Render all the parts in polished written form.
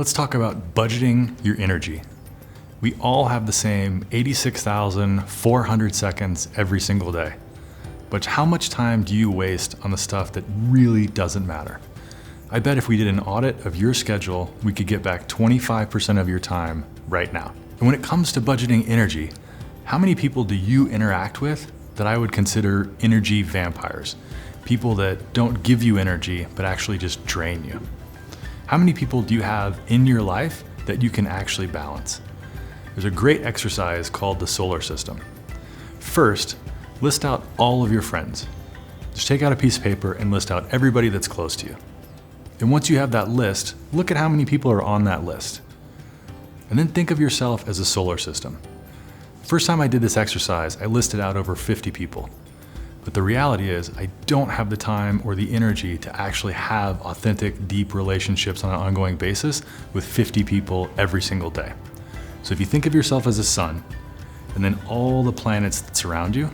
Let's talk about budgeting your energy. We all have the same 86,400 seconds every single day. But how much time do you waste on the stuff that really doesn't matter? I bet if we did an audit of your schedule, we could get back 25% of your time right now. And when it comes to budgeting energy, how many people do you interact with that I would consider energy vampires? People that don't give you energy, but actually just drain you. How many people do you have in your life that you can actually balance? There's a great exercise called the solar system. First, list out all of your friends. Just take out a piece of paper and list out everybody that's close to you. And once you have that list, look at how many people are on that list. And then think of yourself as a solar system. First time I did this exercise, I listed out over 50 people. But the reality is, I don't have the time or the energy to actually have authentic, deep relationships on an ongoing basis with 50 people every single day. So if you think of yourself as a sun, and then all the planets that surround you,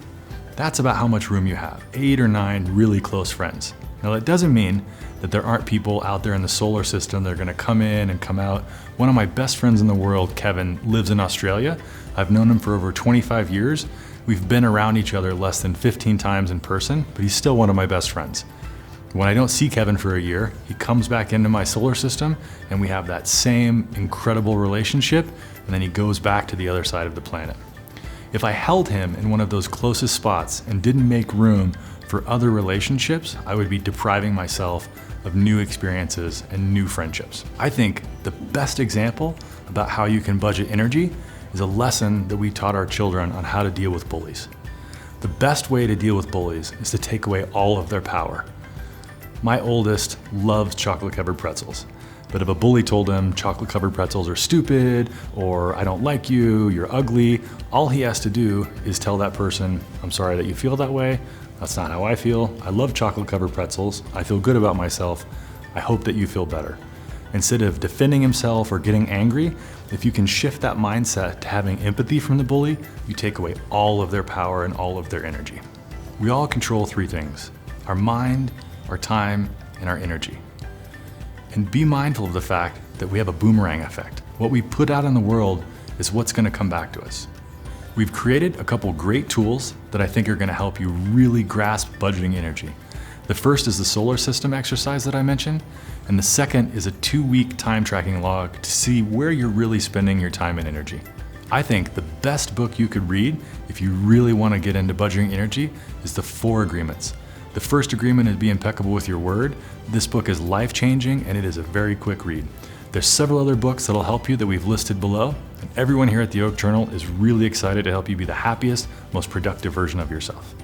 that's about how much room you have, 8 or 9 really close friends. Now that doesn't mean that there aren't people out there in the solar system that are gonna come in and come out. One of my best friends in the world, Kevin, lives in Australia. I've known him for over 25 years. We've been around each other less than 15 times in person, but he's still one of my best friends. When I don't see Kevin for a year, he comes back into my solar system and we have that same incredible relationship, and then he goes back to the other side of the planet. If I held him in one of those closest spots and didn't make room for other relationships, I would be depriving myself of new experiences and new friendships. I think the best example about how you can budget energy is a lesson that we taught our children on how to deal with bullies. The best way to deal with bullies is to take away all of their power. My oldest loves chocolate-covered pretzels, but if a bully told him chocolate-covered pretzels are stupid, or I don't like you, you're ugly, all he has to do is tell that person, I'm sorry that you feel that way, that's not how I feel, I love chocolate-covered pretzels, I feel good about myself, I hope that you feel better. Instead of defending himself or getting angry, if you can shift that mindset to having empathy from the bully, you take away all of their power and all of their energy. We all control 3 things: our mind, our time, and our energy. And be mindful of the fact that we have a boomerang effect. What we put out in the world is what's gonna come back to us. We've created a couple great tools that I think are gonna help you really grasp budgeting energy. The first is the solar system exercise that I mentioned, and the second is a 2-week time tracking log to see where you're really spending your time and energy. I think the best book you could read if you really want to get into budgeting energy is the 4 Agreements. The first agreement is be impeccable with your word. This book is life-changing and it is a very quick read. There's several other books that'll help you that we've listed below, and everyone here at the Oak Journal is really excited to help you be the happiest, most productive version of yourself.